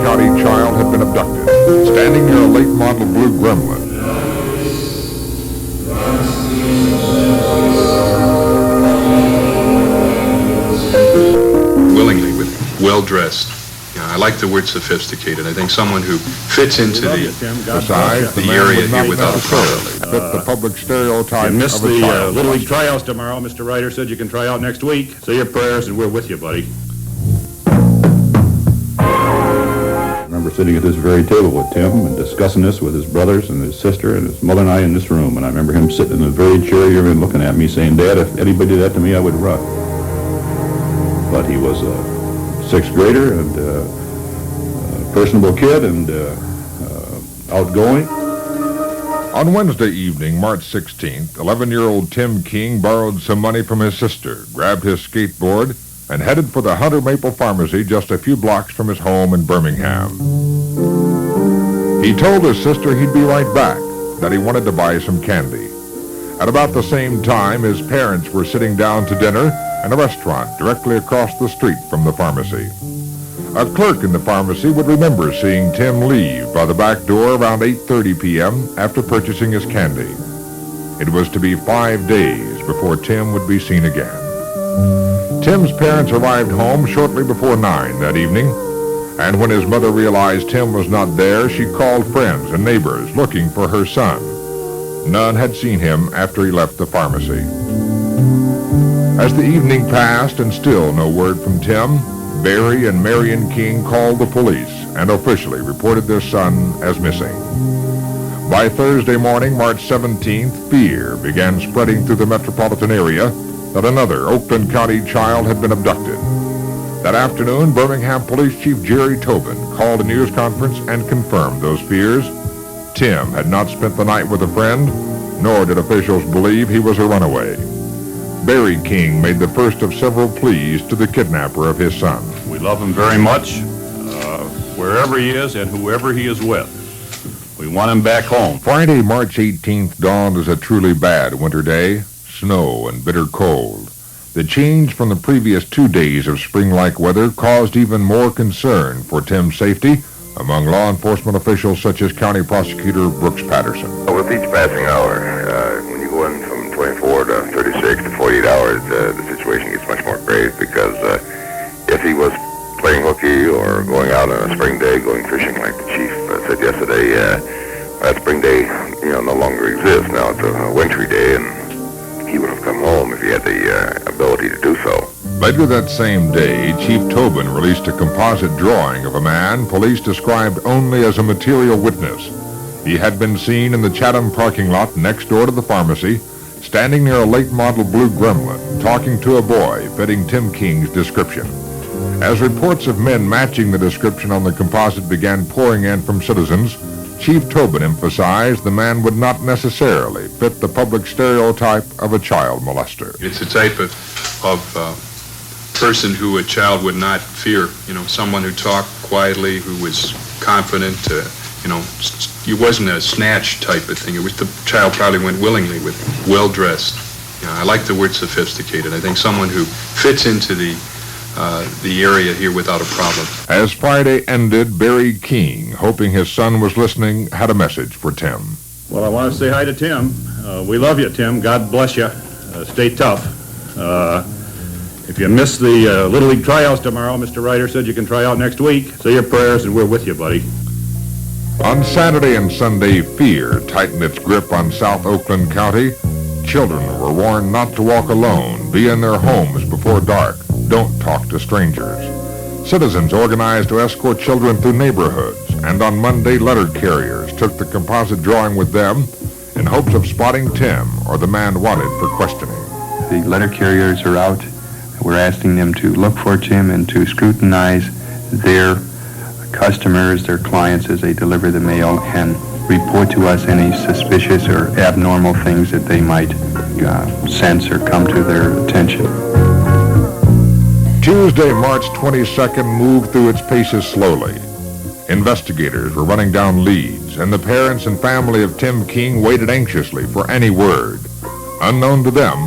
County Child had been abducted, standing near a late model blue Gremlin. Willingly, with well-dressed. I like the word sophisticated. I think someone who fits into Besides, the area here without a problem. Fit the public stereotype You missed of a the child. Little League tryouts tomorrow. Mr. Ryder said you can try out next week. Say your prayers and we're with you, buddy. I remember sitting at this very table with Tim and discussing this with his brothers and his sister and his mother and I in this room. And I remember him sitting in the very chair here and looking at me saying, "Dad, if anybody did that to me, I would run." But he was a sixth grader and a personable kid and outgoing. On Wednesday evening, March 16th, 11-year-old Tim King borrowed some money from his sister, grabbed his skateboard, and headed for the Hunter Maple Pharmacy just a few blocks from his home in Birmingham. He told his sister he'd be right back, that he wanted to buy some candy. At about the same time, his parents were sitting down to dinner in a restaurant directly across the street from the pharmacy. A clerk in the pharmacy would remember seeing Tim leave by the back door around 8:30 p.m. after purchasing his candy. It was to be 5 days before Tim would be seen again. Tim's parents arrived home shortly before 9 that evening, and when his mother realized Tim was not there, she called friends and neighbors looking for her son. None had seen him after he left the pharmacy. As the evening passed and still no word from Tim, Barry and Marion King called the police and officially reported their son as missing. By Thursday morning, March 17th, fear began spreading through the metropolitan area that another Oakland County child had been abducted. That afternoon, Birmingham Police Chief Tobin called a news conference and confirmed those fears. Tim had not spent the night with a friend, nor did officials believe he was a runaway. Barry King made the first of several pleas to the kidnapper of his son. We love him very much, wherever he is and whoever he is with. We want him back home. Friday, March 18th dawned as a truly bad winter day, snow and bitter cold. The change from the previous 2 days of spring-like weather caused even more concern for Tim's safety among law enforcement officials such as County Prosecutor Brooks Patterson. With each passing hour, when you go in from 24 to 36 to 48 hours, the situation gets much more grave because if he was playing hooky or going out on a spring day, going fishing like the chief said yesterday, that spring day, no longer exists. Now it's a wintry day, and he would have come home if he had the ability to do so. Later that same day, Chief Tobin released a composite drawing of a man police described only as a material witness. He had been seen in the Chatham parking lot next door to the pharmacy, standing near a late model blue Gremlin, talking to a boy fitting Tim King's description. As reports of men matching the description on the composite began pouring in from citizens, Chief Tobin emphasized the man would not necessarily fit the public stereotype of a child molester. It's a type of person who a child would not fear. Someone who talked quietly, who was confident. It wasn't a snatch type of thing. It was the child probably went willingly with well-dressed. I like the word sophisticated. I think someone who fits into the area here without a problem. As Friday ended, Barry King, hoping his son was listening, had a message for Tim. Well, I want to say hi to Tim. We love you, Tim. God bless you. Stay tough. If you miss the Little League tryouts tomorrow, Mr. Ryder said you can try out next week. Say your prayers and we're with you, buddy. On Saturday and Sunday, fear tightened its grip on South Oakland County. Children were warned not to walk alone, be in their homes before dark, don't talk to strangers. Citizens organized to escort children through neighborhoods, and on Monday, letter carriers took the composite drawing with them in hopes of spotting Tim or the man wanted for questioning. The letter carriers are out. We're asking them to look for Tim and to scrutinize their customers, their clients as they deliver the mail, and report to us any suspicious or abnormal things that they might sense or come to their attention. Tuesday, March 22nd, moved through its paces slowly. Investigators were running down leads, and the parents and family of Tim King waited anxiously for any word. Unknown to them,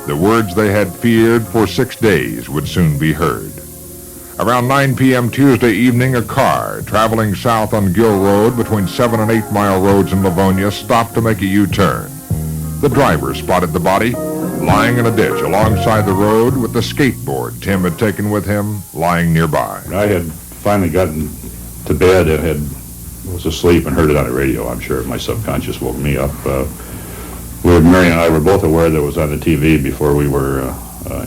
the words they had feared for 6 days would soon be heard. Around 9 p.m. Tuesday evening, a car traveling south on Gill Road between 7 and 8 Mile Roads in Livonia stopped to make a U-turn. The driver spotted the body lying in a ditch alongside the road with the skateboard Tim had taken with him lying nearby. I had finally gotten to bed and was asleep and heard it on the radio. I'm sure my subconscious woke me up. Mary and I were both aware that it was on the TV before we were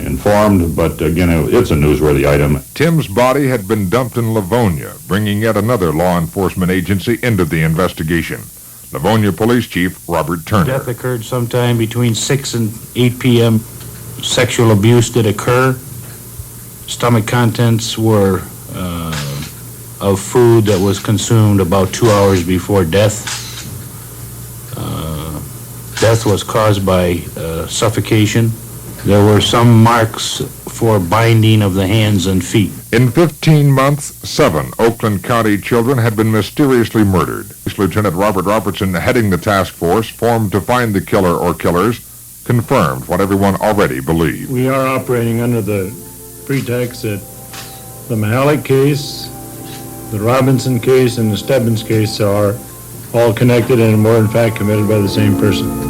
informed, but again, it's a newsworthy item. Tim's body had been dumped in Livonia, bringing yet another law enforcement agency into the investigation. Livonia Police Chief Robert Turner. Death occurred sometime between 6 and 8 p.m. Sexual abuse did occur. Stomach contents were of food that was consumed about 2 hours before death. Death was caused by suffocation. There were some marks for binding of the hands and feet. In 15 months, 7 Oakland County children had been mysteriously murdered. Lieutenant Robert Robertson, heading the task force formed to find the killer or killers, confirmed what everyone already believed. We are operating under the pretext that the Mahalik case, the Robinson case, and the Stebbins case are all connected and were in fact committed by the same person.